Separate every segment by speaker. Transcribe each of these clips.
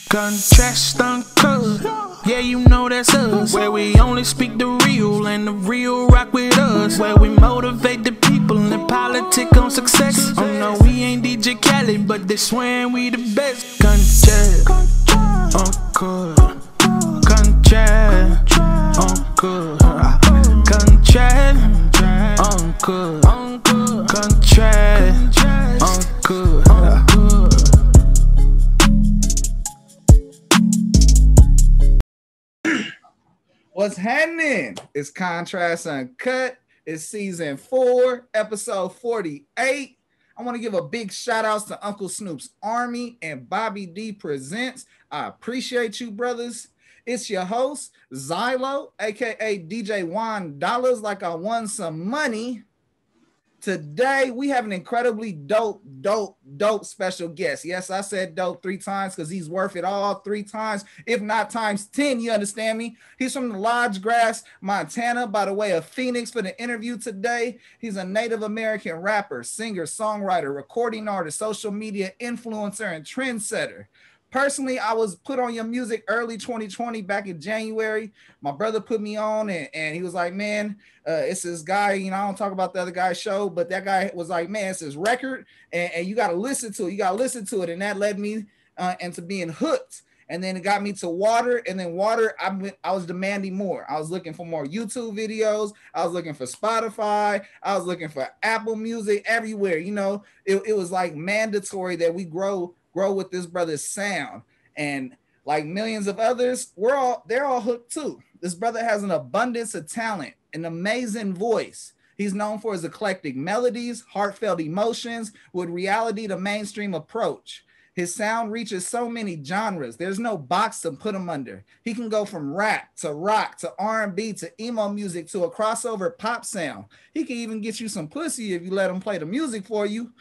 Speaker 1: Contrast Uncut, yeah, you know that's us. Where we only speak the real and the real rock with us. Where we motivate the people and politic on success. Oh no, we ain't DJ Khaled, but they swearing we the best. Contrast Uncut, contrast Uncut, contrast Uncut, contrast Uncut.
Speaker 2: What's happening? It's Contrast Uncut. It's season 4, episode 48. I want to give a big shout out to Uncle Snoops Army and Bobby D Presents. I appreciate you, brothers. It's your host, Zylo, aka DJ Juan Dollars, like I won some money. Today, we have an incredibly dope special guest. Yes, I said dope 3 times because he's worth it all 3 times, if not times 10, you understand me? He's from the Lodge Grass, Montana, by the way of Phoenix for the interview today. He's a Native American rapper, singer, songwriter, recording artist, social media influencer, and trendsetter. Personally, I was put on your music early 2020, back in January. My brother put me on and he was like, man, it's this guy, you know, I don't talk about the other guy's show, but that guy was like, man, it's his record and you got to listen to it. You got to listen to it. And that led me into being hooked. And then it got me to Water. And then Water, I was demanding more. I was looking for more YouTube videos. I was looking for Spotify. I was looking for Apple Music, everywhere. You know, it was like mandatory that we grow with this brother's sound. And like millions of others, they're all hooked too. This brother has an abundance of talent, an amazing voice. He's known for his eclectic melodies, heartfelt emotions with reality to mainstream approach. His sound reaches so many genres. There's no box to put him under. He can go from rap to rock to R&B to emo music to a crossover pop sound. He can even get you some pussy if you let him play the music for you.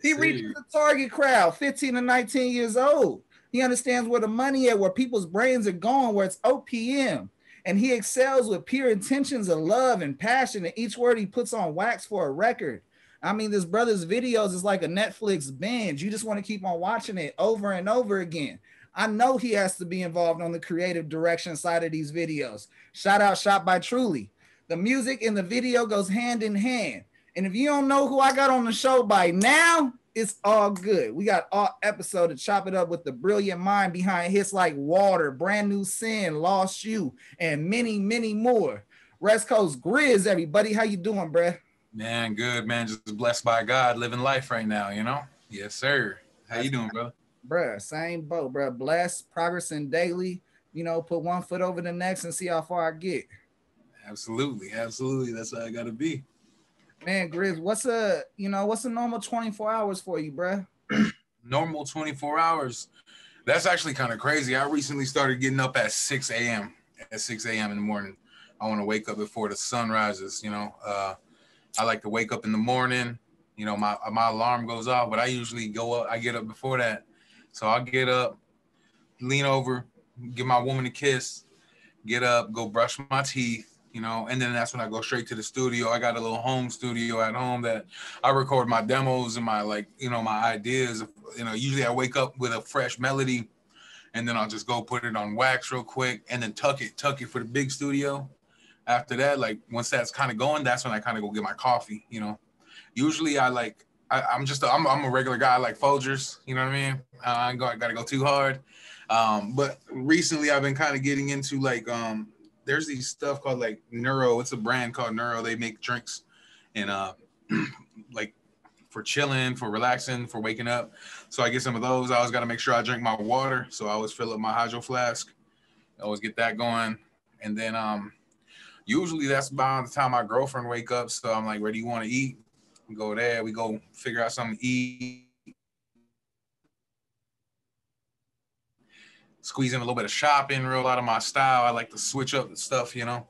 Speaker 2: He reaches the target crowd, 15 to 19 years old. He understands where the money is, where people's brains are going, where it's OPM. And he excels with pure intentions of love and passion. And each word he puts on wax for a record. I mean, this brother's videos is like a Netflix binge. You just want to keep on watching it over and over again. I know he has to be involved on the creative direction side of these videos. Shout out Shot by Truly. The music in the video goes hand in hand. And if you don't know who I got on the show by now, it's all good. We got all episode to chop it up with the brilliant mind behind hits like Water, Brand New Sin, Lost You, and many, many more. Rezcoast Grizz, everybody. How you doing, bruh?
Speaker 3: Man, good, man. Just blessed by God, living life right now, you know? Yes, sir. How you doing, brother?
Speaker 2: Bruh, same boat, bruh. Blessed, progressing daily. You know, put one foot over the next and see how far I get.
Speaker 3: Absolutely. That's how I got to be.
Speaker 2: Man, Grizz, what's a normal 24 hours for you, bruh?
Speaker 3: Normal 24 hours. That's actually kind of crazy. I recently started getting up at 6 a.m. At 6 a.m. in the morning. I want to wake up before the sun rises, you know. I like to wake up in the morning. You know, my alarm goes off, but I usually I get up before that. So I'll get up, lean over, give my woman a kiss, get up, go brush my teeth. You know, and then that's when I go straight to the studio. I got a little home studio at home that I record my demos and my, like, you know, my ideas. You know, usually I wake up with a fresh melody and then I'll just go put it on wax real quick and then tuck it for the big studio. After that, like, once that's kind of going, that's when I kind of go get my coffee, you know. Usually I'm a regular guy. I like Folgers, you know what I mean? I got to go too hard. But recently I've been kind of getting into, like, there's these stuff called, like, Neuro. It's a brand called Neuro. They make drinks and like for chilling, for relaxing, for waking up. So I get some of those. I always got to make sure I drink my water. So I always fill up my hydro flask. I always get that going. And then usually that's about the time my girlfriend wake up. So I'm like, where do you want to eat? We go there. We go figure out something to eat. Squeeze in a little bit of shopping, real out of my style. I like to switch up the stuff, you know.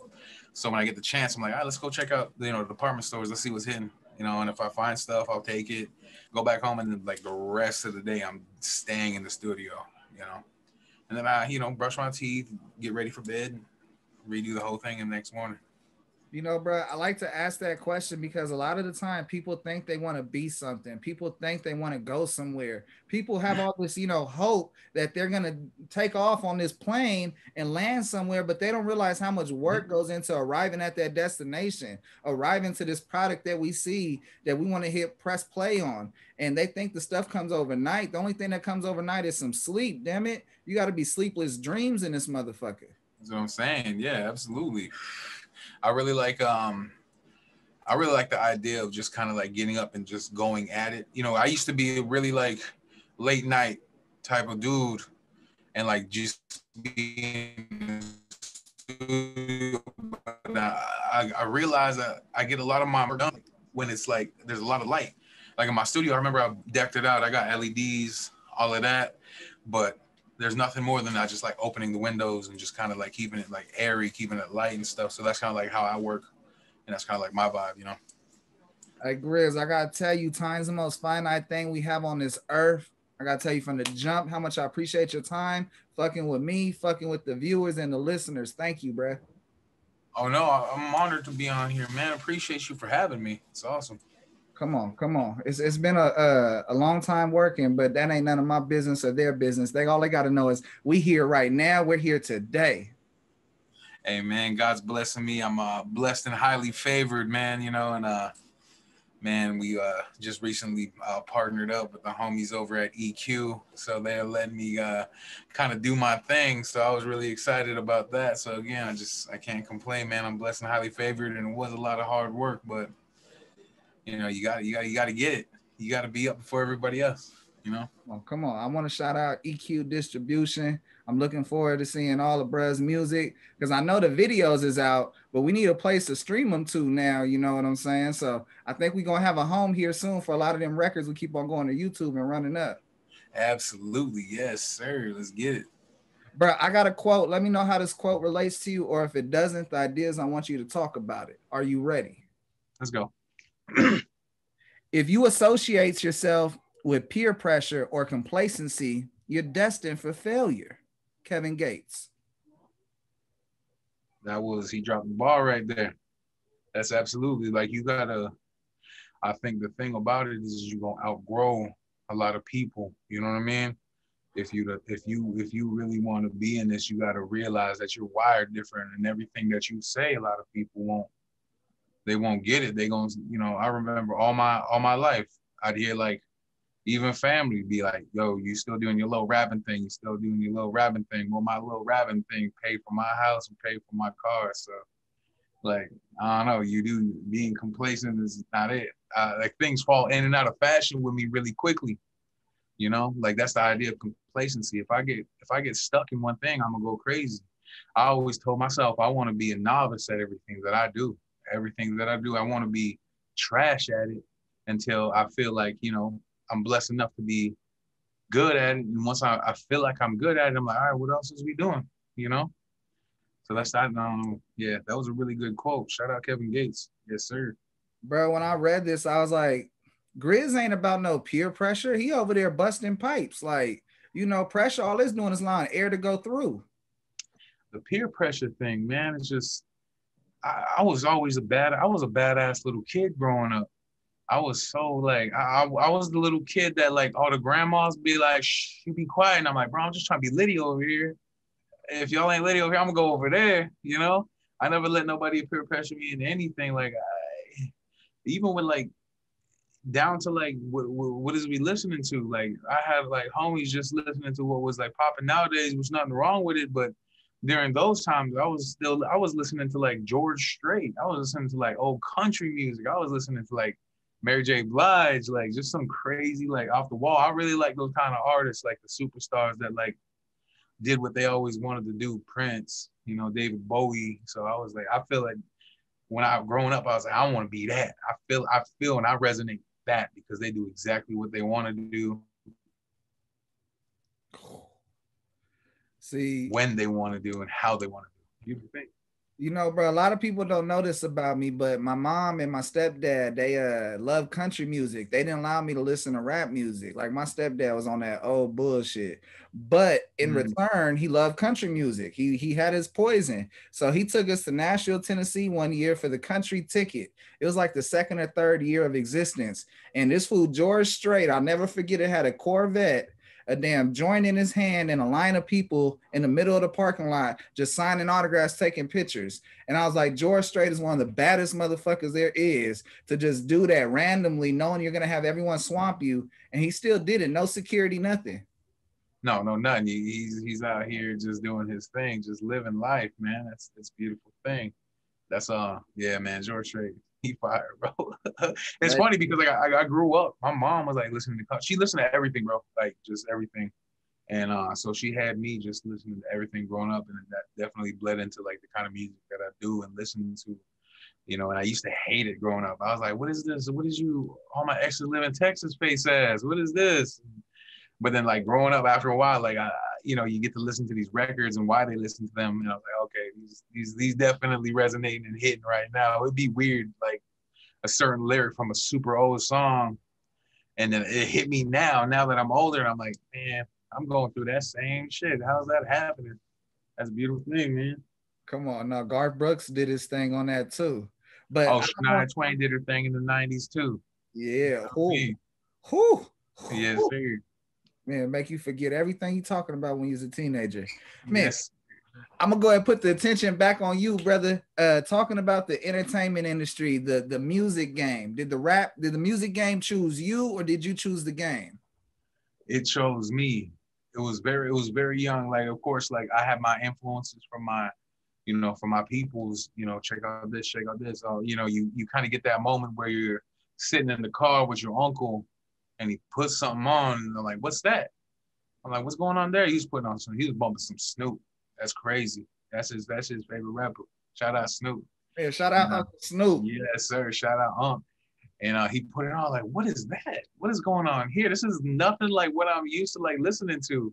Speaker 3: So when I get the chance, I'm like, all right, let's go check out, you know, the department stores. Let's see what's hitting, you know. And if I find stuff, I'll take it, go back home, and then, like, the rest of the day, I'm staying in the studio, you know. And then I, you know, brush my teeth, get ready for bed, redo the whole thing in the next morning.
Speaker 2: You know, bro, I like to ask that question because a lot of the time people think they want to be something. People think they want to go somewhere. People have all this, hope that they're going to take off on this plane and land somewhere, but they don't realize how much work goes into arriving at that destination, arriving to this product that we see that we want to hit press play on. And they think the stuff comes overnight. The only thing that comes overnight is some sleep. Damn it. You got to be sleepless dreams in this motherfucker.
Speaker 3: That's what I'm saying. Yeah, absolutely. I really like I really like the idea of just kind of like getting up and just going at it. You know, I used to be a really like late night type of dude and like just being I realize that I get a lot of my work done when it's like there's a lot of light. Like in my studio, I remember I decked it out. I got LEDs, all of that, but there's nothing more than I just like opening the windows and just kind of like keeping it like airy, keeping it light and stuff. So that's kind of like how I work, and that's kind of like my vibe, you know.
Speaker 2: Hey, Grizz, I gotta tell you, time's the most finite thing we have on this earth. I gotta tell you from the jump how much I appreciate your time, fucking with me, fucking with the viewers and the listeners. Thank you, bruh.
Speaker 3: Oh no, I'm honored to be on here, man. Appreciate you for having me. It's awesome.
Speaker 2: Come on, come on. It's been a long time working, but that ain't none of my business or their business. All they gotta know is we here right now. We're here today.
Speaker 3: Hey man, God's blessing me. I'm blessed and highly favored, man. You know, and man, we just recently partnered up with the homies over at EQ, so they're letting me kind of do my thing. So I was really excited about that. So again, I can't complain, man. I'm blessed and highly favored, and it was a lot of hard work, but you know, you got to get it. You got to be up before everybody else. You know.
Speaker 2: Well, come on. I want to shout out EQ Distribution. I'm looking forward to seeing all of Bruh's music because I know the videos is out, but we need a place to stream them to now. You know what I'm saying? So I think we're going to have a home here soon for a lot of them records. We keep on going to YouTube and running up.
Speaker 3: Absolutely. Yes, sir. Let's get it.
Speaker 2: Bro, I got a quote. Let me know how this quote relates to you, or if it doesn't, the idea is I want you to talk about it. Are you ready?
Speaker 3: Let's go.
Speaker 2: If you associate yourself with peer pressure or complacency, you're destined for failure. Kevin Gates.
Speaker 3: He dropped the ball right there. That's absolutely like I think the thing about it is you're gonna outgrow a lot of people. You know what I mean? If you really want to be in this, you got to realize that you're wired different, and everything that you say, a lot of people won't get it. They gonna, I remember all my life, I'd hear like even family be like, yo, you still doing your little rapping thing. You still doing your little rapping thing. Well, my little rapping thing paid for my house and paid for my car. So like, I don't know, being complacent is not it. Like things fall in and out of fashion with me really quickly. You know, like that's the idea of complacency. If I get stuck in one thing, I'm gonna go crazy. I always told myself I want to be a novice at everything that I do. Everything that I do, I want to be trash at it until I feel like, I'm blessed enough to be good at it. And once I feel like I'm good at it, I'm like, all right, what else is we doing? So that's that. Yeah, that was a really good quote. Shout out Kevin Gates. Yes, sir.
Speaker 2: Bro, when I read this, I was like, Grizz ain't about no peer pressure. He over there busting pipes. Like, pressure, all it's doing is allowing air to go through.
Speaker 3: The peer pressure thing, man, it's just, I was always a badass little kid growing up. I was so like, I was the little kid that like all the grandmas be like, shh, you be quiet. And I'm like, bro, I'm just trying to be litty over here. If y'all ain't litty over here, I'm gonna go over there, I never let nobody peer pressure me into anything. Like, even with like, down to like, what is we listening to? Like, I had like homies just listening to what was like popping nowadays. There's nothing wrong with it, but during those times, I was listening to like George Strait. I was listening to like old country music. I was listening to like Mary J. Blige, like just some crazy, like off the wall. I really like those kind of artists, like the superstars that like did what they always wanted to do. Prince, David Bowie. So I was like, I feel like when I've grown up, I was like, I want to be that. I feel and I resonate with that because they do exactly what they want to do.
Speaker 2: See,
Speaker 3: when they want to do and how they want to do. You think?
Speaker 2: You know, bro, a lot of people don't know this about me, but my mom and my stepdad, they love country music. They didn't allow me to listen to rap music. Like my stepdad was on that old bullshit. But in return, he loved country music. He had his poison. So he took us to Nashville, Tennessee one year for the country ticket. It was like the second or third year of existence. And this fool, George Strait, I'll never forget it, had a Corvette, a damn joint in his hand, and a line of people in the middle of the parking lot just signing autographs, taking pictures. And I was like, George Strait is one of the baddest motherfuckers there is to just do that randomly, knowing you're gonna have everyone swamp you. And he still did it, no security, nothing.
Speaker 3: No, nothing. He's out here just doing his thing, just living life, man. That's a beautiful thing. That's yeah, man. George Strait, he fired, bro. It's funny because like I grew up. My mom was like listening to, she listened to everything, bro, like just everything. And so she had me just listening to everything growing up, and that definitely bled into like the kind of music that I do and listen to, you know. And I used to hate it growing up. I was like, what is this? What is you, all my exes live in Texas face ass? What is this? But then like growing up after a while, like you know, you get to listen to these records and why they listen to them. And I was like, okay, these definitely resonating and hitting right now. It'd be weird, like a certain lyric from a super old song, and then it hit me now that I'm older, and I'm like, man, I'm going through that same shit. How's that happening? That's a beautiful thing, man.
Speaker 2: Come on, now Garth Brooks did his thing on that too. But
Speaker 3: Shania Twain did her thing in the 90s too.
Speaker 2: Yeah.
Speaker 3: Yes, sir.
Speaker 2: Man, make you forget everything you talking about when you was a teenager. Man,
Speaker 3: yes.
Speaker 2: I'm gonna go ahead and put the attention back on you, brother. Talking about the entertainment industry, the music game. Did the music game choose you, or did you choose the game?
Speaker 3: It chose me. It was very young. Like, of course, like I had my influences from my, you know, from my peoples, you know, check out this. You know, you kind of get that moment where you're sitting in the car with your uncle and he puts something on and they're like, what's that? I'm like, what's going on there? He was bumping some Snoop. That's crazy. That's his favorite rapper. Shout out Snoop.
Speaker 2: Yeah, shout out Uncle Snoop.
Speaker 3: Yes, sir. Shout out Unc. And he put it on like, what is that? What is going on here? This is nothing like what I'm used to like listening to.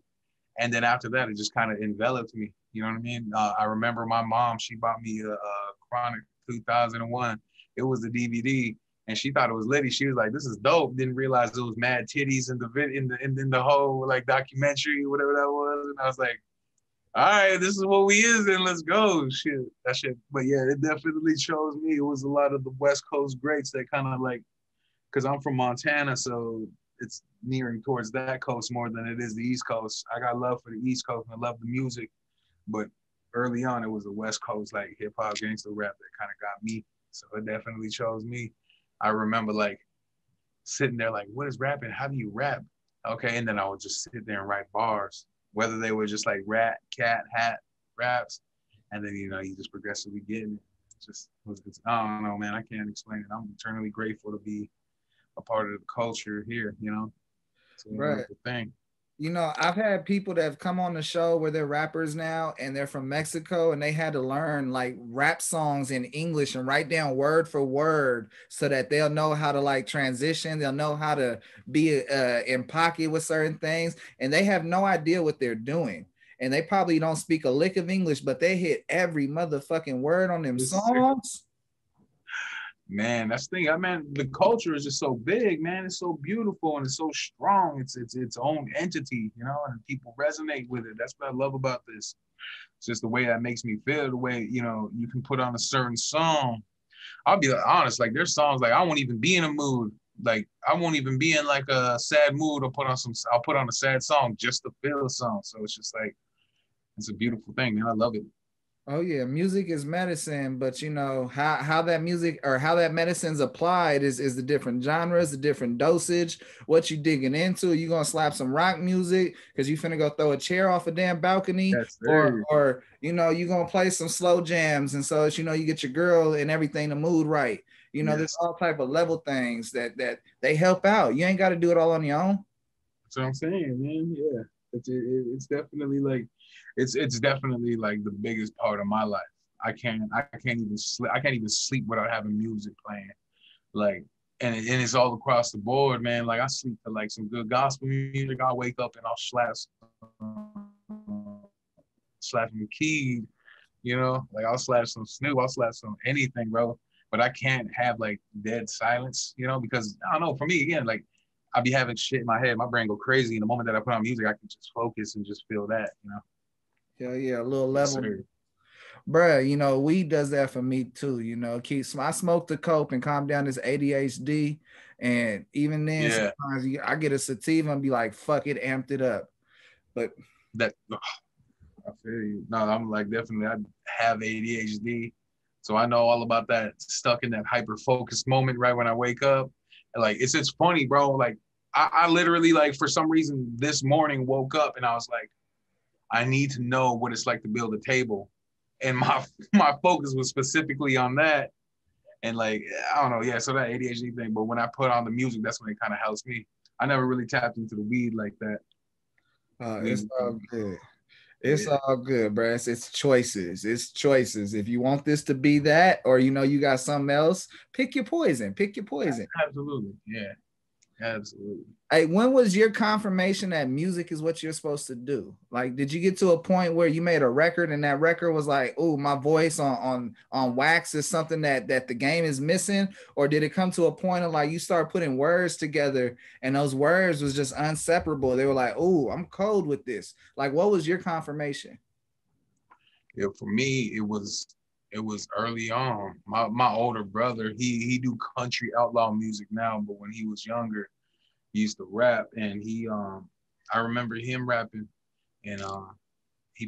Speaker 3: And then after that, it just kind of enveloped me. You know what I mean? I remember my mom, she bought me a Chronic 2001. It was the DVD. And she thought it was litty. She was like, "This is dope." Didn't realize it was mad titties in the whole like documentary, whatever that was. And I was like, "All right, this is what we is, then let's go." That shit. But yeah, it definitely chose me. It was a lot of the West Coast greats that kind of like, because I'm from Montana, so it's nearing towards that coast more than it is the East Coast. I got love for the East Coast and I love the music, but early on it was the West Coast like hip hop, gangster rap that kind of got me. So it definitely chose me. I remember like sitting there like, what is rapping? How do you rap? Okay, and then I would just sit there and write bars, whether they were just like rat, cat, hat raps, and then, you know, you just progressively getting it. I don't know, man. I can't explain it. I'm eternally grateful to be a part of the culture here, you know. It's a wonderful thing.
Speaker 2: You know, I've had people that have come on the show where they're rappers now and they're from Mexico and they had to learn like rap songs in English and write down word for word so that they'll know how to like transition. They'll know how to be in pocket with certain things, and they have no idea what they're doing. And they probably don't speak a lick of English, but they hit every motherfucking word on them songs.
Speaker 3: Man, that's the thing. I mean, the culture is just so big, man. It's so beautiful and it's so strong. It's its own entity, you know, and people resonate with it. That's what I love about this. It's just the way that makes me feel, the way, you know, you can put on a certain song. I'll be honest, like there's songs like I won't even be in a mood. Like I won't even be in like a sad mood. I'll put on a sad song just to feel a song. So it's just like, it's a beautiful thing, man. I love it.
Speaker 2: Oh yeah, music is medicine, but you know how that music or how that medicine's applied is the different genres, the different dosage, what you digging into. You gonna slap some rock music because you finna go throw a chair off a damn balcony, or you know you gonna play some slow jams, and so you know you get your girl and everything, the mood right. You know, there's all type of level things that they help out. You ain't got to do it all on your own.
Speaker 3: That's what I'm saying, man. Yeah, it's definitely like. It's definitely like the biggest part of my life. I can't even sleep without having music playing. Like, and it's all across the board, man. Like I sleep to like some good gospel music. I'll wake up and I'll slap some keys. You know, like I'll slap some Snoop, I'll slap some anything, bro. But I can't have like dead silence, you know, because I don't know. For me, again, like I'll be having shit in my head, my brain go crazy. And the moment that I put on music, I can just focus and just feel that, you know.
Speaker 2: Yeah, yeah, a little
Speaker 3: Yes,
Speaker 2: level.
Speaker 3: sir.
Speaker 2: Bruh, you know, weed does that for me too. You know, keeps I smoke the coke and calm down this ADHD. And even then,
Speaker 3: Yeah,
Speaker 2: sometimes I get a sativa and be like, fuck it, amped it up. But
Speaker 3: that I feel you. No, I'm like definitely. I have ADHD, so I know all about that. Stuck in that hyper focused moment right when I wake up. And like it's just funny, bro. Like I literally like for some reason this morning woke up and I was like, I need to know what it's like to build a table, and my focus was specifically on that. And like I don't know, yeah. So that ADHD thing, but when I put on the music, that's when it kind of helps me. I never really tapped into the weed like that.
Speaker 2: it's
Speaker 3: Weed,
Speaker 2: all good. It's
Speaker 3: yeah,
Speaker 2: all good, bro. It's choices. It's choices. If you want this to be that, or you know you got something else, pick your poison. Pick your poison.
Speaker 3: absolutely, yeah, absolutely.
Speaker 2: Hey, when was your confirmation that music is what you're supposed to do? Like, did you get to a point where you made a record and that record was like, "Oh, my voice on wax is something that the game is missing," or did it come to a point of like you start putting words together and those words was just inseparable? They were like, "Oh, I'm cold with this." Like, what was your confirmation?
Speaker 3: Yeah, for me, it was early on. My older brother, he do country outlaw music now, but when he was younger, he used to rap, and I remember him rapping, and he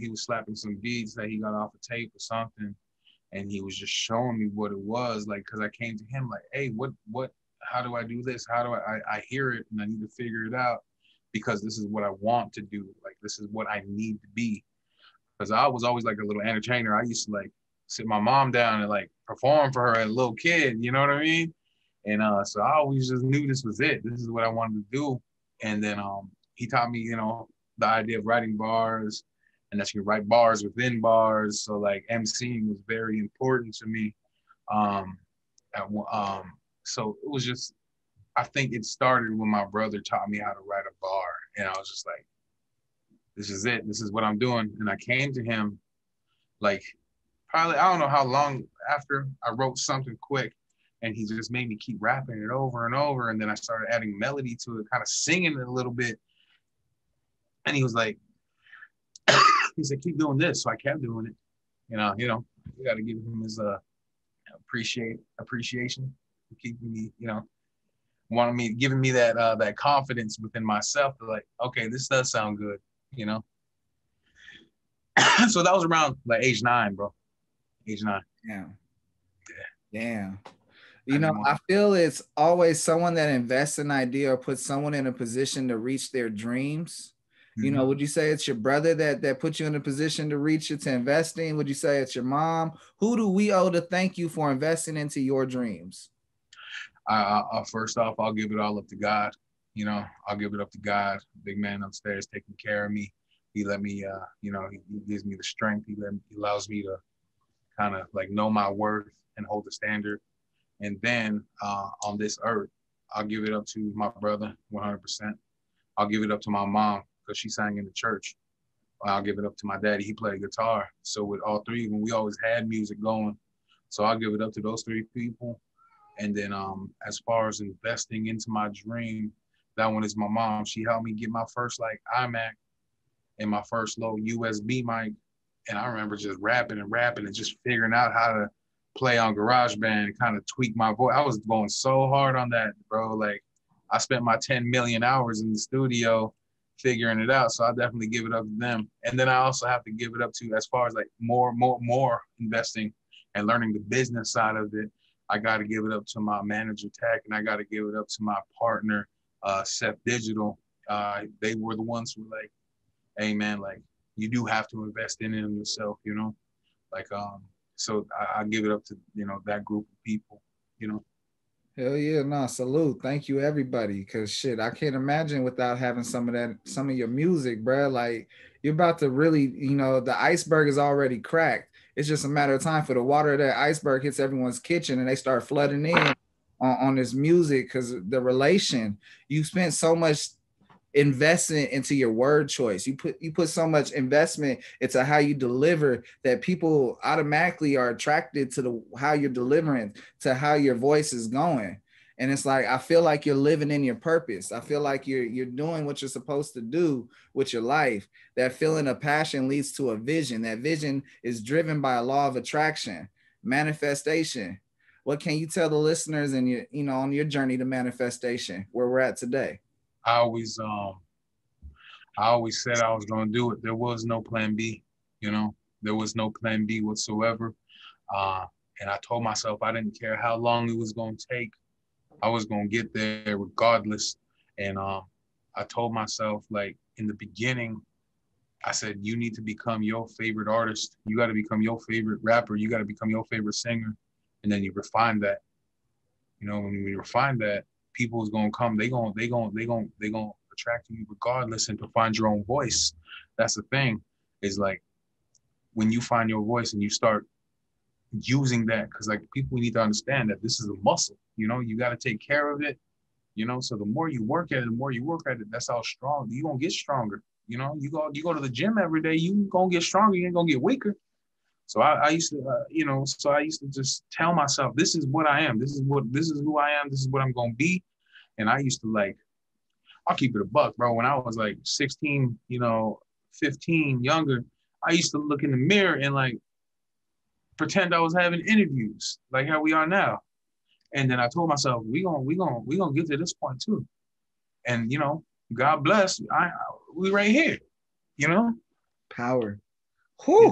Speaker 3: was slapping some beats that he got off a tape or something, and he was just showing me what it was like, because I came to him like, hey, what, how do I do this? How do I hear it and I need to figure it out, because this is what I want to do, like this is what I need to be, because I was always like a little entertainer. I used to like sit my mom down and like perform for her as a little kid, you know what I mean? And so I always just knew this was it. This is what I wanted to do. And then he taught me, you know, the idea of writing bars, and that you can write bars within bars. So like MCing was very important to me. Um, at, so it was just, I think it started when my brother taught me how to write a bar, and I was just like, this is it. This is what I'm doing. And I came to him like probably, I don't know how long after I wrote something quick, and he just made me keep rapping it over and over. And then I started adding melody to it, kind of singing it a little bit. And he was like, he said, keep doing this. So I kept doing it. You got to give him his appreciation for keeping me, giving me that confidence within myself to like, okay, this does sound good, you know. So that was around like age 9, bro. Age 9.
Speaker 2: Yeah. Damn. You know, I feel it's always someone that invests in an idea or puts someone in a position to reach their dreams. Mm-hmm. You know, would you say it's your brother that put you in a position to reach it, to investing? Would you say it's your mom? Who do we owe to thank you for investing into your dreams?
Speaker 3: First off, I'll give it all up to God. You know, I'll give it up to God, big man upstairs taking care of me. He let me, he gives me the strength. He allows me to kind of like know my worth and hold the standard. And then on this earth, I'll give it up to my brother 100%. I'll give it up to my mom because she sang in the church. I'll give it up to my daddy. He played guitar. So with all three of them, we always had music going. So I'll give it up to those 3 people. And then as far as investing into my dream, that one is my mom. She helped me get my first like iMac and my first low USB mic. And I remember just rapping and just figuring out how to play on GarageBand and kind of tweak my voice. I was going so hard on that, bro. Like I spent my 10 million hours in the studio figuring it out. So I definitely give it up to them. And then I also have to give it up to, as far as like more investing and learning the business side of it, I got to give it up to my manager Tech, and I got to give it up to my partner, Seth Digital. They were the ones who were like, hey man, like you do have to invest in yourself, you know? Like, so I give it up to, that group of people,
Speaker 2: Hell yeah, no, salute. Thank you, everybody. Cause shit, I can't imagine without having some of your music, bro. Like you're about to really, the iceberg is already cracked. It's just a matter of time for the water of that iceberg hits everyone's kitchen and they start flooding in on this music, because the relation, you spent so much investing into your word choice. You put so much investment into how you deliver that people automatically are attracted to how you're delivering, to how your voice is going. And it's like, I feel like you're living in your purpose. I feel like you're doing what you're supposed to do with your life. That feeling of passion leads to a vision. That vision is driven by a law of attraction, manifestation. What can you tell the listeners and on your journey to manifestation, where we're at today?
Speaker 3: I always said I was gonna do it. There was no plan B, There was no plan B whatsoever. And I told myself I didn't care how long it was gonna take. I was gonna get there regardless. And I told myself, like, in the beginning, I said, you need to become your favorite artist. You got to become your favorite rapper. You got to become your favorite singer. And then you refine that. When you refine that, people is gonna come. They gonna attract you regardless, and to find your own voice. That's the thing. Is like when you find your voice and you start using that, because like people need to understand that this is a muscle. You got to take care of it. So the more you work at it, that's how strong you gonna get stronger. You go to the gym every day, you gonna get stronger. You ain't gonna get weaker. So I used to, so I used to just tell myself, this is what I am. This is who I am. This is what I'm going to be. And I used to I'll keep it a buck, bro. When I was like 16, 15, younger, I used to look in the mirror and pretend I was having interviews like how we are now. And then I told myself, we gonna get to this point too. And, God bless, we right here,
Speaker 2: Power. Whew.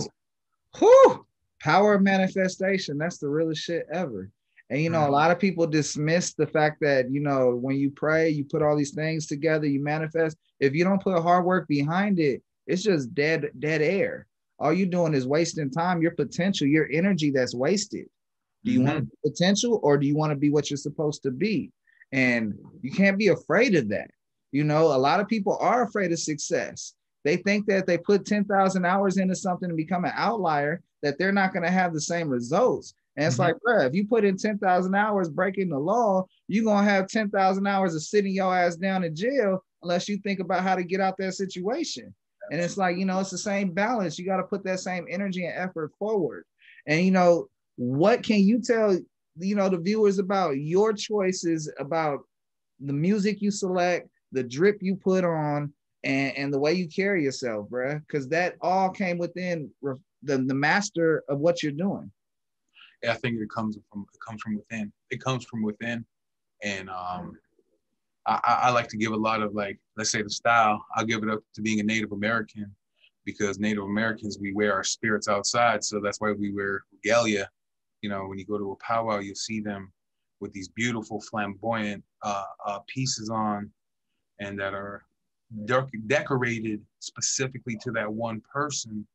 Speaker 2: Whew. Power of manifestation. That's the realest shit ever. And a lot of people dismiss the fact that when you pray, you put all these things together, you manifest. If you don't put hard work behind it, it's just dead air. All you're doing is wasting time, your potential, your energy that's wasted. Do you want potential, or do you want to be what you're supposed to be? And you can't be afraid of that. A lot of people are afraid of success. They think that if they put 10,000 hours into something and become an outlier, that they're not going to have the same results. And it's like, bro, if you put in 10,000 hours breaking the law, you're going to have 10,000 hours of sitting your ass down in jail unless you think about how to get out that situation. And it's like, it's the same balance. You got to put that same energy and effort forward. And, what can you tell, the viewers about your choices, about the music you select, the drip you put on, and the way you carry yourself, bro? Because that all came within the master of what you're doing.
Speaker 3: Yeah, I think it comes from within. It comes from within. And I like to give a lot of, let's say the style, I'll give it up to being a Native American, because Native Americans, we wear our spirits outside. So that's why we wear regalia. When you go to a powwow, you'll see them with these beautiful flamboyant pieces on, and that are decorated specifically to that one person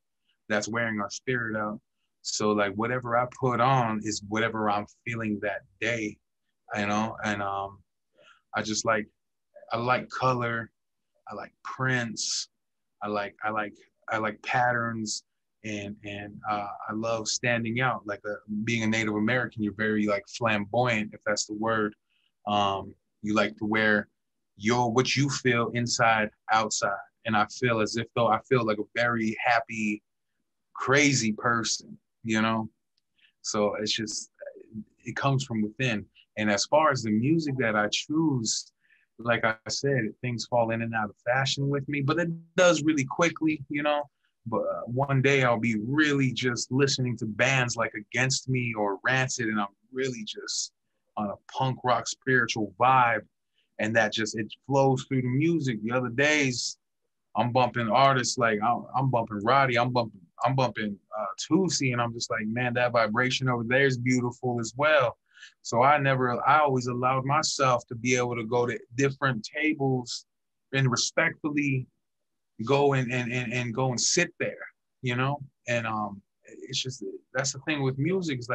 Speaker 3: that's wearing our spirit out. So whatever I put on is whatever I'm feeling that day, and I just I like color, I like prints, I like patterns, and I love standing out. Being a Native American, you're very flamboyant, if that's the word. You like to wear what you feel inside, outside. And I feel as if though I feel like a very happy, crazy person, So it's just, it comes from within. And as far as the music that I choose, like I said, things fall in and out of fashion with me, but it does really quickly, But one day I'll be really just listening to bands like Against Me or Rancid, and I'm really just on a punk rock spiritual vibe. And that just, it flows through the music. The other days, I'm bumping artists I'm bumping Roddy, I'm bumping Tusi, and I'm just like, man, that vibration over there is beautiful as well. So I always allowed myself to be able to go to different tables and respectfully go and go and sit there, And it's just, that's the thing with music, is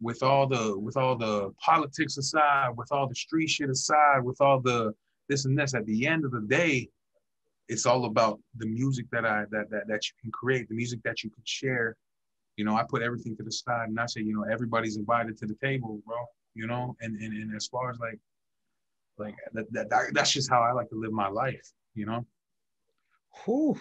Speaker 3: with all the politics aside, with all the street shit aside, with all the this and this, at the end of the day, it's all about the music that you can create, the music that you can share. I put everything to the side and I say, everybody's invited to the table, bro. And as far as Like that's just how I like to live my life, you know?
Speaker 2: Whew.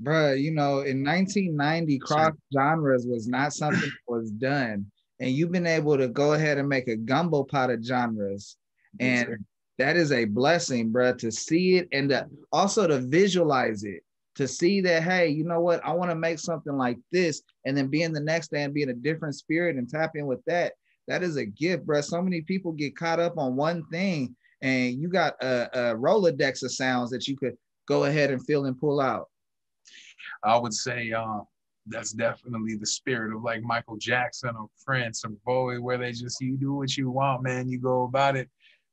Speaker 2: Bruh, you know, in 1990, cross genres was not something that was done. And you've been able to go ahead and make a gumbo pot of genres.
Speaker 3: Yes,
Speaker 2: And
Speaker 3: sir.
Speaker 2: that is a blessing, bruh, to see it and also to visualize it, to see that, hey, you know what? I want to make something like this. And then being the next day and being a different spirit and tap in with that. That is a gift, bruh. So many people get caught up on one thing, and you got a Rolodex of sounds that you could go ahead and feel and pull out.
Speaker 3: I would say that's definitely the spirit of like Michael Jackson or Prince or Bowie, where they just, you do what you want, man. You go about it.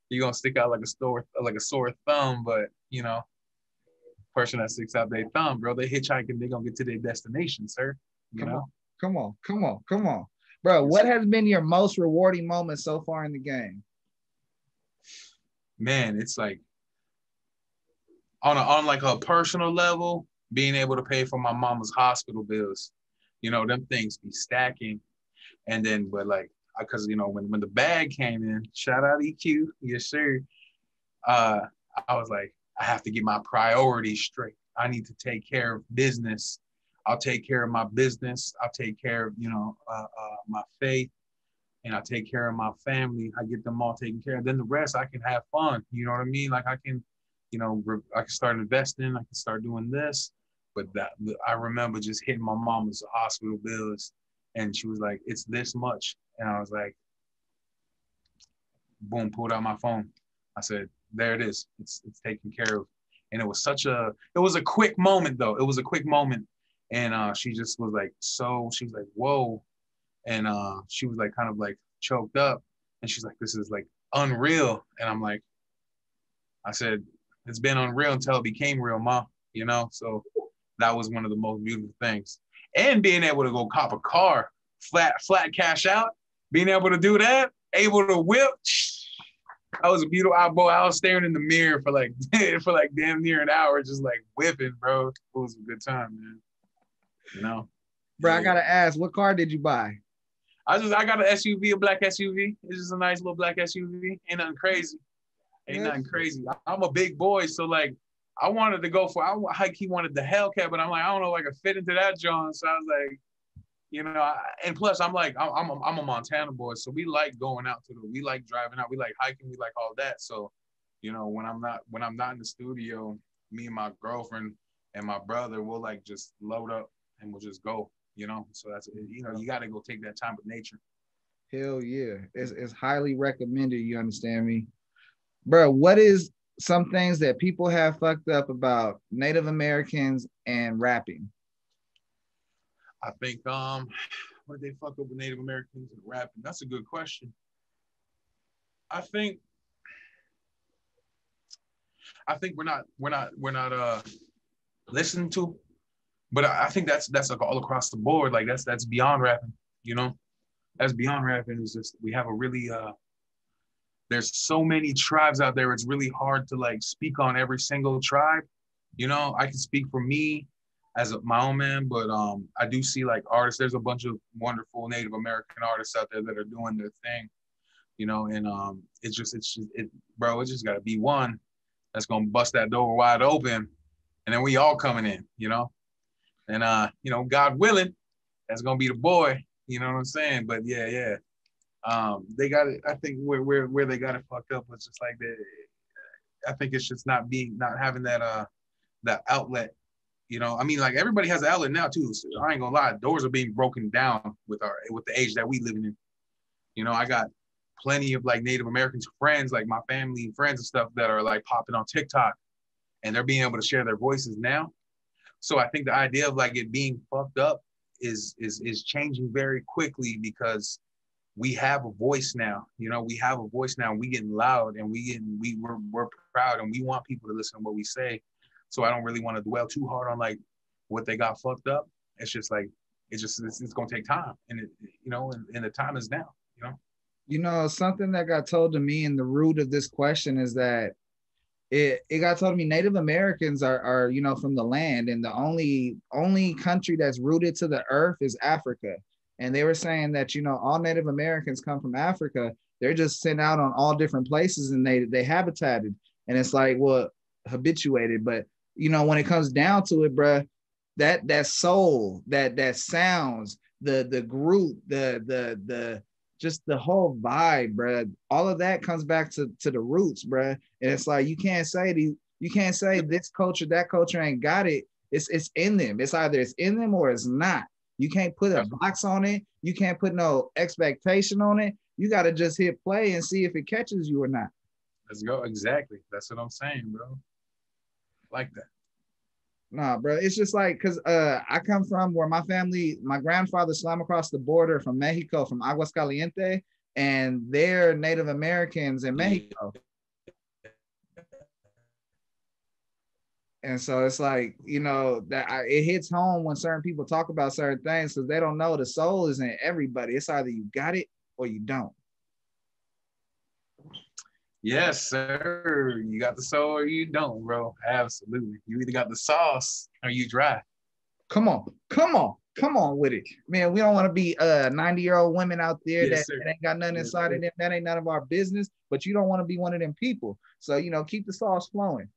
Speaker 3: You're gonna stick out like a sore thumb, but you know, person that sticks out their thumb, bro, they hitchhiking, they're gonna get to their destination, sir. You
Speaker 2: Come
Speaker 3: know?
Speaker 2: on, come on, come on, come on. Bro, what has been your most rewarding moment so far in the game?
Speaker 3: Man, it's like on like a personal level, being able to pay for my mama's hospital bills. You know, them things be stacking. And then, but like, because you know, when the bag came in, shout out EQ, yes sir. I was like, I have to get my priorities straight. I need to take care of business. I'll take care of my business. I'll take care of, you know, my faith, and I take care of my family. I get them all taken care of. Then the rest, I can have fun. You know what I mean? Like I can, you know, I can start investing. I can start doing this. But I remember just hitting my mama's hospital bills, and she was like, "It's this much," and I was like, "Boom!" Pulled out my phone. I said, "There it is. It's taken care of." And it was a quick moment though. It was a quick moment, and she just was like, she was like, "Whoa," and she was like kind of like choked up, and she's like, "This is like unreal," and I'm like, I said, "It's been unreal until it became real, ma." You know, so that was one of the most beautiful things. And being able to go cop a car, flat cash out, being able to do that, able to whip. That was a beautiful. I was staring in the mirror for like damn near an hour, just like whipping, bro. It was a good time, man. You know,
Speaker 2: Bro,
Speaker 3: yeah.
Speaker 2: I gotta ask, what car did you buy?
Speaker 3: I got an SUV, a black SUV. It's just a nice little black SUV. Ain't nothing crazy. Nothing crazy. I'm a big boy, so like I wanted to go for. He wanted the Hellcat, but I'm like, I don't know if I could fit into that, John. So I was like, you know, and plus I'm like, I'm a Montana boy, so we like going out we like driving out, we like hiking, we like all that. So, you know, when I'm not in the studio, me and my girlfriend and my brother will like just load up and we'll just go, you know. So that's, you know, you got to go take that time with nature.
Speaker 2: Hell yeah, it's highly recommended. You understand me, bro? What is some things that people have fucked up about Native Americans and rapping?
Speaker 3: I think what did they fuck up with Native Americans and rapping? That's a good question. I think we're not listened to, but I think that's like all across the board. Like that's beyond rapping, you know. That's beyond rapping. Is just we have a really there's so many tribes out there. It's really hard to like speak on every single tribe. You know, I can speak for me as my own man, but I do see like artists. There's a bunch of wonderful Native American artists out there that are doing their thing, you know, and bro, it just gotta be one that's gonna bust that door wide open, and then we all coming in, you know, and you know, God willing, that's gonna be the boy, you know what I'm saying? But yeah, they got it. I think where they got it fucked up was just like that. I think it's just not having that outlet. You know, I mean, like everybody has an outlet now too. So I ain't gonna lie, doors are being broken down with the age that we living in. You know, I got plenty of like Native Americans friends, like my family and friends and stuff that are like popping on TikTok, and they're being able to share their voices now. So I think the idea of like it being fucked up is changing very quickly because we have a voice now. You know, we have a voice now. And we getting loud, and we're proud, and we want people to listen to what we say. So I don't really want to dwell too hard on like what they got fucked up. It's just like it's gonna take time, and it, you know, and the time is now. You know.
Speaker 2: You know, something that got told to me in the root of this question is that it got told to me Native Americans are you know, from the land, and the only country that's rooted to the earth is Africa. And they were saying that, you know, all Native Americans come from Africa, They're just sent out on all different places and they habitated. And it's like, well, habituated. But you know, when it comes down to it, bruh, that soul, that sounds, the group, the just the whole vibe, bruh. All of that comes back to the roots, bruh. And it's like you can't say this culture, that culture ain't got it. It's in them. It's either it's in them or it's not. You can't put a box on it. You can't put no expectation on it. You got to just hit play and see if it catches you or not.
Speaker 3: Let's go. Exactly. That's what I'm saying, bro. Like that.
Speaker 2: Nah, bro. It's just like, because I come from where my grandfather swam across the border from Mexico, from Aguascalientes, and they're Native Americans in Mexico. And so it's like, you know, it hits home when certain people talk about certain things because they don't know the soul is in everybody. It's either you got it or you don't.
Speaker 3: Yes, sir. You got the soul or you don't, bro. Absolutely. You either got the sauce or you dry.
Speaker 2: Come on with it, man. We don't want to be 90-year-old women out there that ain't got nothing inside of them. That ain't none of our business. But you don't want to be one of them people. So, you know, keep the sauce flowing.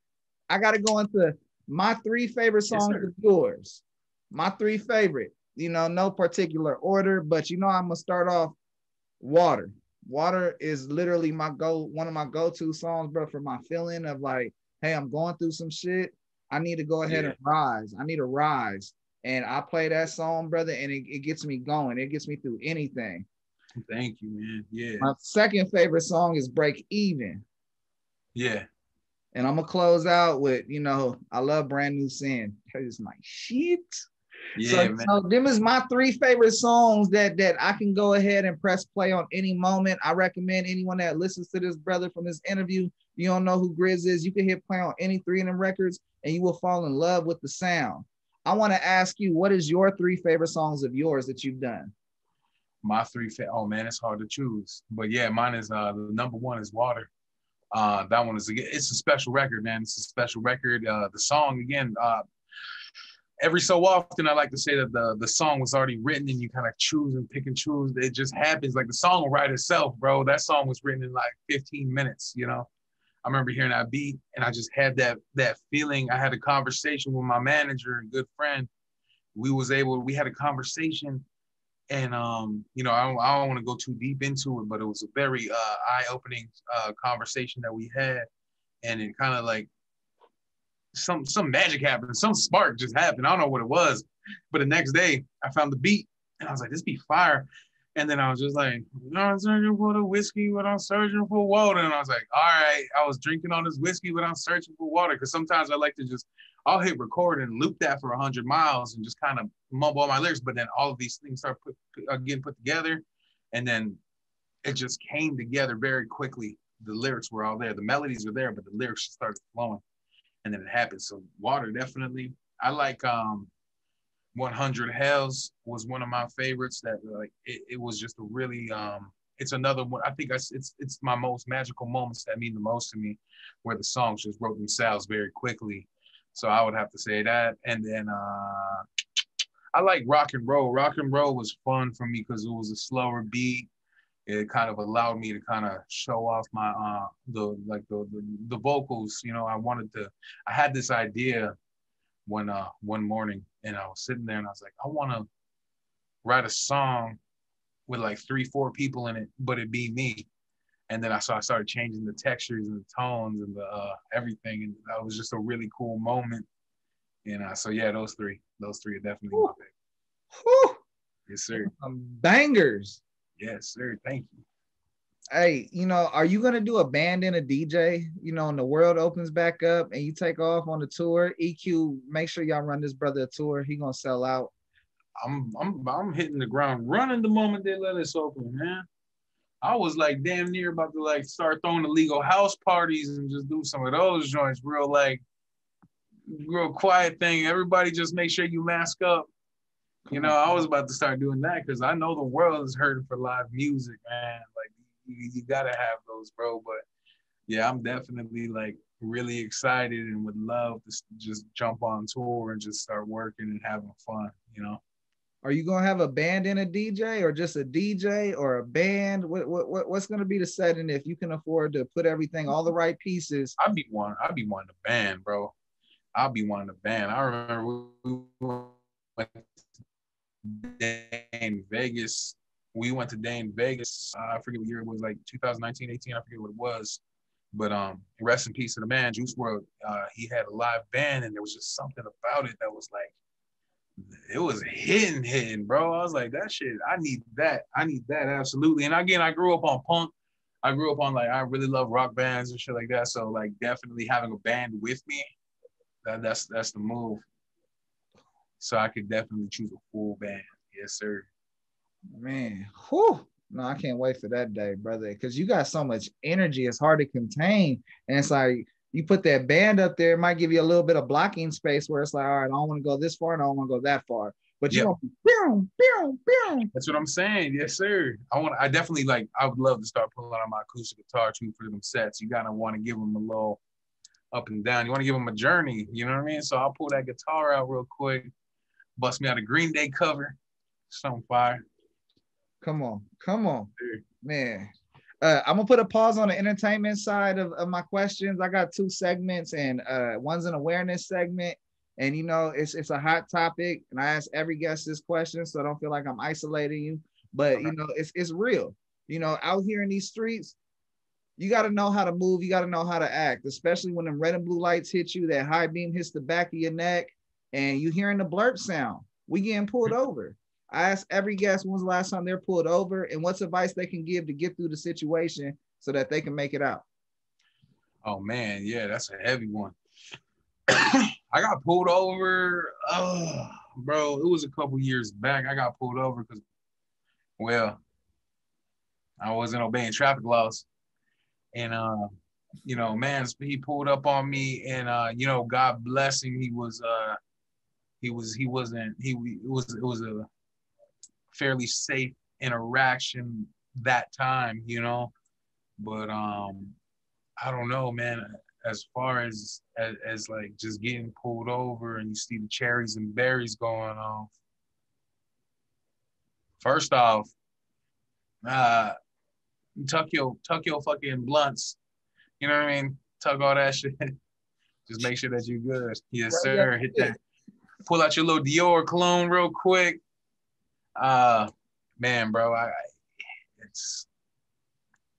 Speaker 2: I got to go into my 3 favorite songs of yours. My 3 favorite, you know, no particular order, but you know, I'm going to start off Water. Water is literally one of my go-to songs, bro, for my feeling of like, hey, I'm going through some shit. I need to go ahead and rise. I need to rise. And I play that song, brother, and it gets me going. It gets me through anything.
Speaker 3: Thank you, man. Yeah.
Speaker 2: My second favorite song is Break Even.
Speaker 3: Yeah.
Speaker 2: And I'm going to close out with, you know, I love Brand New Sin. That is my shit.
Speaker 3: Yeah,
Speaker 2: so them is my 3 favorite songs that I can go ahead and press play on any moment. I recommend anyone that listens to this brother from this interview, you don't know who Grizz is, you can hit play on any 3 of them records and you will fall in love with the sound. I want to ask you, what is your 3 favorite songs of yours that you've done?
Speaker 3: My 3 oh man, it's hard to choose. But yeah, mine is the number 1 is Water. That one it's a special record, man. It's a special record. The song, again, every so often I like to say that the song was already written and you kind of choose and pick and choose. It just happens. Like the song will write itself, bro. That song was written in like 15 minutes, you know. I remember hearing that beat and I just had that feeling. I had a conversation with my manager and good friend. We had a conversation and, you know, I don't want to go too deep into it, but it was a very eye-opening conversation that we had. And it kind of like, some magic happened, some spark just happened. I don't know what it was, but the next day I found the beat and I was like, this beat fire. And then I was just like, I'm searching for the whiskey, but I'm searching for water. And I was like, all right, I was drinking all this whiskey, but I'm searching for water. Cause sometimes I like to I'll hit record and loop that for 100 miles and just kind of mumble all my lyrics. But then all of these things start getting put together. And then it just came together very quickly. The lyrics were all there. The melodies were there, but the lyrics just started flowing. And then it happened. So Water, definitely. I like 100 Hells was one of my favorites. That like it was just a really it's another one. I think it's my most magical moments that mean the most to me, where the songs just wrote themselves very quickly. So I would have to say that. And then I like Rock and Roll. Rock and Roll was fun for me because it was a slower beat. It kind of allowed me to kind of show off my the vocals. You know, I had this idea one morning and I was sitting there and I was like, I want to write a song with like 3-4 people in it, but it be me. And then I started changing the textures and the tones and the everything, and that was just a really cool moment. And so yeah, those three are definitely my favorite.
Speaker 2: Whew.
Speaker 3: Yes, sir.
Speaker 2: Bangers.
Speaker 3: Yes, sir. Thank you.
Speaker 2: Hey, you know, are you gonna do a band and a DJ? You know, when the world opens back up and you take off on the tour, EQ, make sure y'all run this brother a tour. He gonna sell out.
Speaker 3: I'm hitting the ground running the moment they let us open, man. I was like damn near about to like start throwing illegal house parties and just do some of those joints, real quiet thing. Everybody just make sure you mask up. You know, I was about to start doing that because I know the world is hurting for live music, man. Like you gotta have those, bro. But yeah, I'm definitely like really excited and would love to just jump on tour and just start working and having fun, you know.
Speaker 2: Are you gonna have a band and a DJ, or just a DJ or a band? What's gonna be the setting if you can afford to put everything, all the right pieces?
Speaker 3: I'd be one the band, bro. I'll be one of the band. I remember we went to in Vegas. We went to Day in Vegas. I forget what year it was, like 2019, 18. I forget what it was. But rest in peace to the man, Juice WRLD. He had a live band, and there was just something about it that was like, it was hitting, bro. I was like, that shit, I need that, absolutely. And again, I grew up on punk. I grew up on, like, I really love rock bands and shit like that. So, like, definitely having a band with me, that's the move. So I could definitely choose a full band. Yes, sir.
Speaker 2: Man, whew. No, I can't wait for that day, brother, because you got so much energy. It's hard to contain. And it's like, you put that band up there, it might give you a little bit of blocking space where it's like, all right, I don't want to go this far and I don't want to go that far. But you don't.
Speaker 3: That's what I'm saying. Yes, sir. I definitely, like, I would love to start pulling out my acoustic guitar too for them sets. You gotta want to give them a little up and down. You want to give them a journey, you know what I mean? So I'll pull that guitar out real quick, bust me out a Green Day cover, something fire.
Speaker 2: Come on, man. I'm gonna put a pause on the entertainment side of my questions. I got 2 segments, and one's an awareness segment. And you know, it's a hot topic, and I ask every guest this question, so I don't feel like I'm isolating you. But you know, it's real. You know, out here in these streets, you got to know how to move. You got to know how to act, especially when the red and blue lights hit you. That high beam hits the back of your neck, and you hearing the blurt sound. We getting pulled over. I ask every guest when's the last time they're pulled over, and what's advice they can give to get through the situation so that they can make it out.
Speaker 3: Oh man, yeah, that's a heavy one. I got pulled over. Bro, it was a couple years back. I got pulled over because, well, I wasn't obeying traffic laws. And you know, man, he pulled up on me, and you know, God bless him, it was a fairly safe interaction that time, you know. But I don't know, man, as far as like just getting pulled over and you see the cherries and berries going on. First off, tuck your fucking blunts. You know what I mean? Tuck all that shit. Just make sure that you're good. Yes, sir. Hit that. Pull out your little Dior cologne real quick. Man, bro, it's,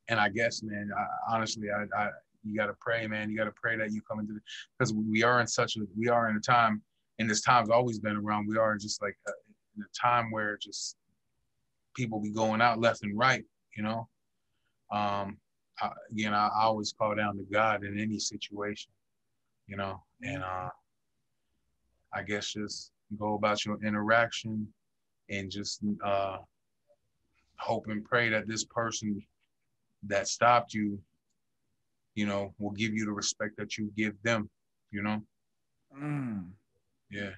Speaker 3: and I guess, man, honestly, you gotta pray, man. You gotta pray that you come into, because we are in a time, and this time's always been around. We are just like in a time where just people be going out left and right, you know. Again, I always call down to God in any situation, you know, and I guess just go about your interaction and just hope and pray that this person that stopped you, you know, will give you the respect that you give them, you know? Yeah.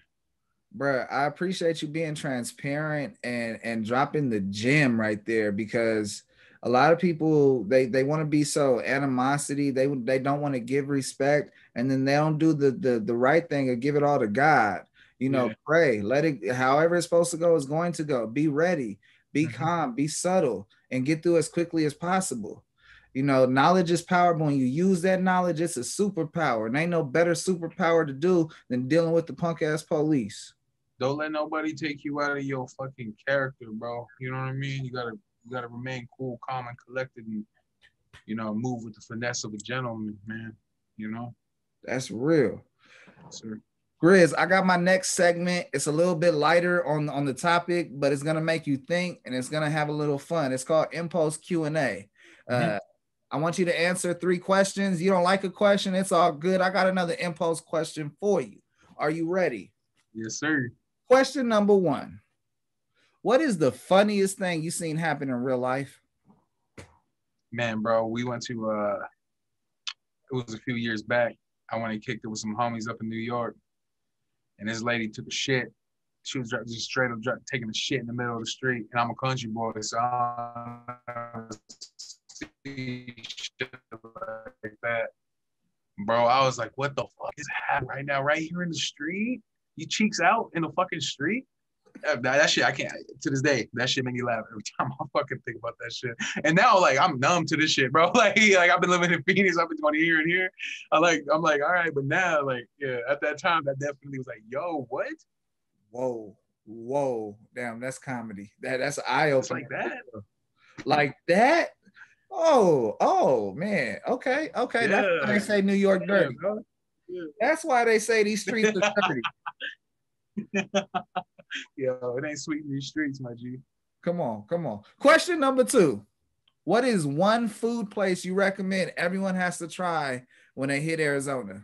Speaker 2: Bruh, I appreciate you being transparent and dropping the gem right there, because a lot of people, they want to be so animosity. They don't want to give respect, and then they don't do the right thing and give it all to God. You know, pray, let it, however it's supposed to go is going to go. Be ready, be calm, be subtle, and get through as quickly as possible. You know, knowledge is power, but when you use that knowledge, it's a superpower. And ain't no better superpower to do than dealing with the punk ass police.
Speaker 3: Don't let nobody take you out of your fucking character, bro. You know what I mean? You gotta remain cool, calm, and collected, and, you know, move with the finesse of a gentleman, man. You know?
Speaker 2: That's real.
Speaker 3: Yes, sir.
Speaker 2: Grizz, I got my next segment. It's a little bit lighter on the topic, but it's gonna make you think, and it's gonna have a little fun. It's called Impulse Q&A. I want you to answer 3 questions. You don't like a question, it's all good. I got another impulse question for you. Are you ready?
Speaker 3: Yes, sir.
Speaker 2: Question number 1. What is the funniest thing you've seen happen in real life?
Speaker 3: Man, bro, we went to, it was a few years back. I went and kicked it with some homies up in New York. And this lady took a shit. She was just straight up taking a shit in the middle of the street. And I'm a country boy, so I don't see shit like that. Bro, I was like, what the fuck is happening right now? Right here in the street? You cheeks out in the fucking street? That shit, I can't, to this day, that shit make me laugh every time I fucking think about that shit. And now, like, I'm numb to this shit, bro. Like I've been living in Phoenix, I've been going here and here. I'm like, all right, but now, like, yeah, at that time, that definitely was like, yo, what?
Speaker 2: Whoa. Damn, that's comedy. That's eye opener.
Speaker 3: Like that?
Speaker 2: Like that? Oh, man. Okay.
Speaker 3: Yeah.
Speaker 2: That's why they say New York dirty.
Speaker 3: Bro. Yeah.
Speaker 2: That's why they say these streets are dirty.
Speaker 3: Yo, it ain't sweet in these streets, my G.
Speaker 2: Come on. Question number 2. What is one food place you recommend everyone has to try when they hit Arizona?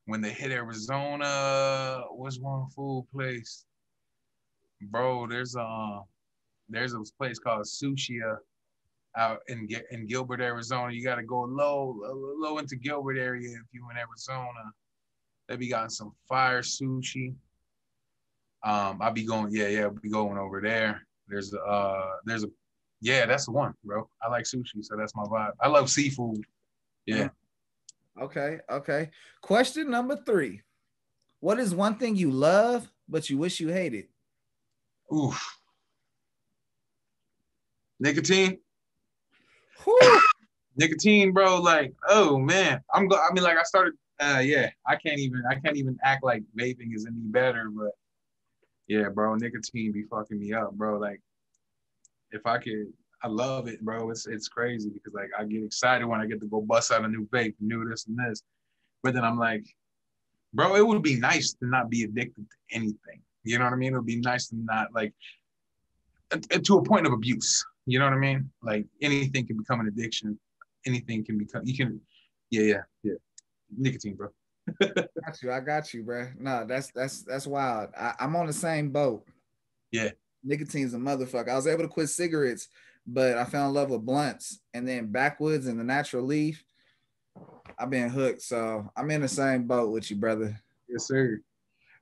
Speaker 3: When they hit Arizona, what's one food place? Bro, there's a place called Sushia out in Gilbert, Arizona. You got to go low into Gilbert area if you in Arizona. They be got some fire sushi. I'll be going, I'll be going over there. There's that's the one, bro. I like sushi, so that's my vibe. I love seafood. Yeah.
Speaker 2: Okay. Question number 3. What is one thing you love, but you wish you hated?
Speaker 3: Oof. Nicotine. Nicotine, bro. Like, oh man. I started, I can't even act like vaping is any better, but yeah, bro, nicotine be fucking me up, bro. Like, if I could, I love it, bro. It's crazy because like I get excited when I get to go bust out a new vape, new this and this. But then I'm like, bro, it would be nice to not be addicted to anything. You know what I mean? It would be nice to not like to a point of abuse. You know what I mean? Like anything can become an addiction. Anything can become. You can, yeah. Nicotine, bro.
Speaker 2: I got you, bro. No, that's wild. I'm on the same boat.
Speaker 3: Yeah.
Speaker 2: Nicotine's a motherfucker. I was able to quit cigarettes, but I fell in love with blunts and then backwoods and the natural leaf. I've been hooked, so I'm in the same boat with you, brother.
Speaker 3: Yes, sir.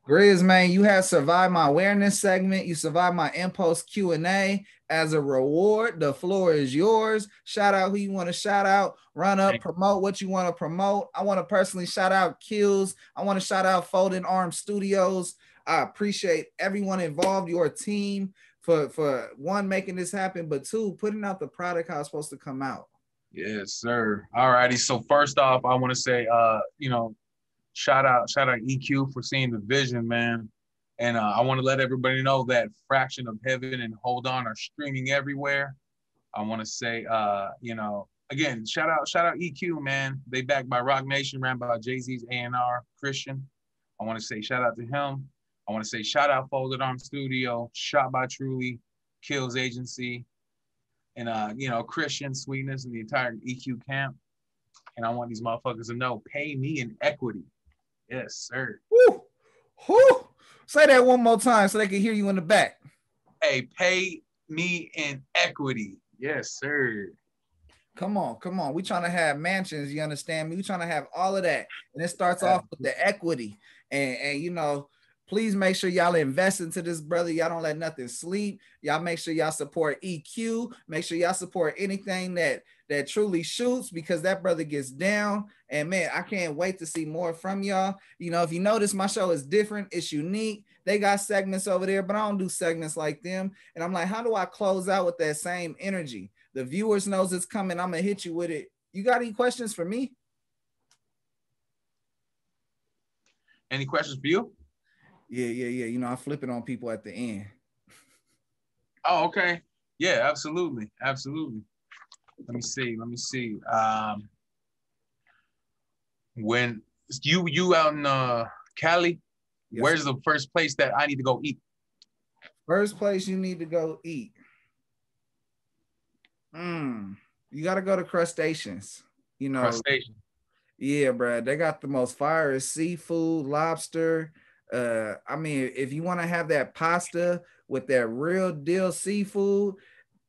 Speaker 2: Grizz, man, you have survived my awareness segment. You survived my impulse Q&A. As a reward, the floor is yours. Shout out who you want to shout out. Run up, promote what you want to promote. I want to personally shout out Kills. I want to shout out Folding Arm Studios. I appreciate everyone involved, your team, for one, making this happen, but two, putting out the product how it's supposed to come out.
Speaker 3: Yes, sir. All righty. So first off, I want to say, shout out EQ for seeing the vision, man. And I want to let everybody know that Fraction of Heaven and Hold On are streaming everywhere. I want to say, again, shout out EQ, man. They backed by Rock Nation, ran by Jay-Z's A&R Christian. I want to say shout out to him. I want to say shout out Folded Arm Studio, Shot by Truly, Kills Agency, and Christian, Sweetness, and the entire EQ camp. And I want these motherfuckers to know, pay me in equity. Yes, sir.
Speaker 2: Woo! Woo! Say that one more time so they can hear you in the back.
Speaker 3: Hey, pay me in equity. Yes, sir.
Speaker 2: Come on. We trying to have mansions, you understand me? We trying to have all of that. And it starts off with the equity. And please make sure y'all invest into this brother. Y'all don't let nothing sleep. Y'all make sure y'all support EQ. Make sure y'all support anything that truly shoots, because that brother gets down. And man, I can't wait to see more from y'all. If you notice, my show is different. It's unique. They got segments over there, but I don't do segments like them. And I'm like, how do I close out with that same energy? The viewers knows it's coming. I'm going to hit you with it. You got any questions for me?
Speaker 3: Any questions for you?
Speaker 2: Yeah. I flip it on people at the end.
Speaker 3: Oh, okay. Yeah, absolutely. Let me see. When you out in Cali, yes, where's the first place that I need to go eat?
Speaker 2: First place you need to go eat. You got to go to Crustaceans.
Speaker 3: Crustaceans.
Speaker 2: Yeah, bro. They got the most fire seafood, lobster. If you want to have that pasta with that real deal seafood,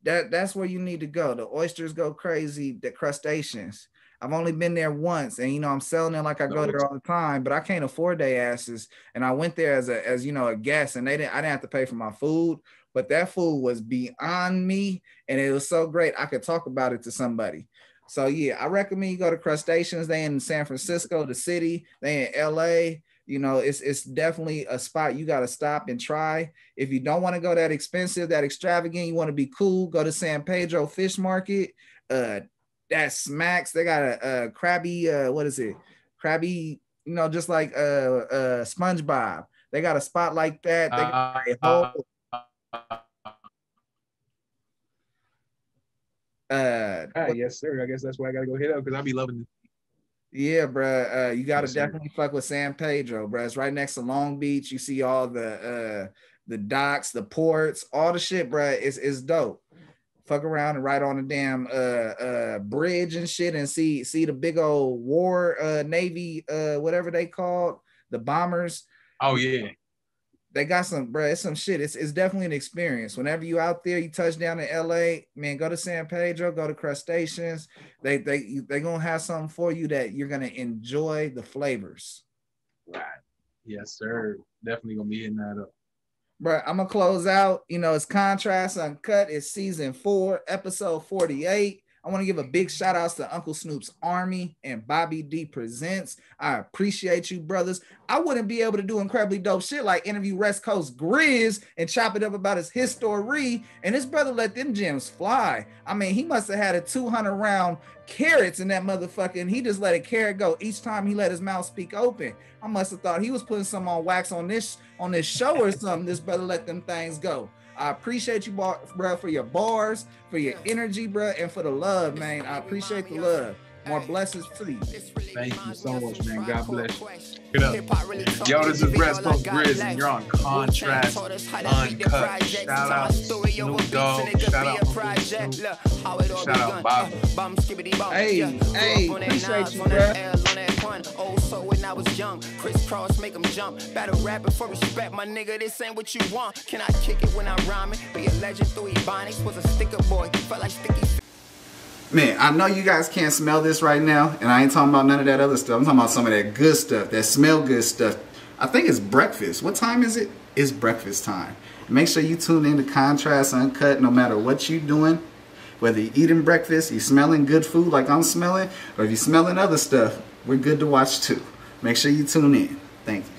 Speaker 2: that's where you need to go. The oysters go crazy, the Crustaceans. I've only been there once, and I'm selling it like I go there all the time, but I can't afford their asses. And I went there as a guest, and I didn't have to pay for my food, but that food was beyond me, and it was so great I could talk about it to somebody. So yeah, I recommend you go to Crustaceans. They in San Francisco, the city. They in LA. You know, it's definitely a spot you got to stop and try. If you don't want to go that expensive, that extravagant, you want to be cool, go to San Pedro Fish Market. That smacks. They got a crabby, what is it? Crabby, you know, just like SpongeBob. They got a spot like that. They got a whole
Speaker 4: yes, sir. I guess that's why I gotta go hit up because I be loving it.
Speaker 2: Yeah, bro. You gotta
Speaker 4: Yes,
Speaker 2: definitely fuck with San Pedro, bro. It's right next to Long Beach. You see all the docks, the ports, all the shit, bro. It's dope. Fuck around and ride on the damn bridge and shit and see the big old war Navy whatever they called, the bombers.
Speaker 4: Oh yeah.
Speaker 2: They got some, bro. It's some shit. It's definitely an experience. Whenever you out there, you touch down in LA, man, go to San Pedro, go to Crustaceans. They gonna have something for you that you're gonna enjoy the flavors.
Speaker 4: Right. Yes, sir. Definitely gonna be hitting that up.
Speaker 2: Bro, I'm gonna close out. You know, it's Contrast Uncut. It's season 4, episode 48. I want to give a big shout out to Uncle Snoop's Army and Bobby D Presents. I appreciate you, brothers. I wouldn't be able to do incredibly dope shit like interview Rezcoast Grizz and chop it up about his history. And his brother let them gems fly. I mean, he must have had a 200 round carrots in that motherfucker, and he just let a carrot go each time he let his mouth speak open. I must have thought he was putting some on wax on this show or something. This brother let them things go. I appreciate you, bro, for your bars, for your energy, bro, and for the love, man. I appreciate the love. More blessings to you.
Speaker 4: Thank you so much, man. God bless you. Get up. Yo, this is Rezcoast Grizz, and you're on Contrast Uncut. Shout out Snoop Dogg. Shout out Uncle Snoop. Shout out Bob.
Speaker 2: Hey, appreciate you, bro.
Speaker 1: Oh, so when I was young, crisscross, make them jump. Battle rapping for respect, my nigga. This ain't what you want. Can I kick it when I'm rhyming? Be a legend through Ebonics. Was a sticker boy. Felt like sticky.
Speaker 2: Man, I know you guys can't smell this right now, and I ain't talking about none of that other stuff. I'm talking about some of that good stuff, that smell good stuff. I think it's breakfast. What time is it? It's breakfast time. Make sure you tune in to Contrast Uncut no matter what you're doing. Whether you're eating breakfast, you're smelling good food like I'm smelling, or if you're smelling other stuff, we're good to watch too. Make sure you tune in. Thank you.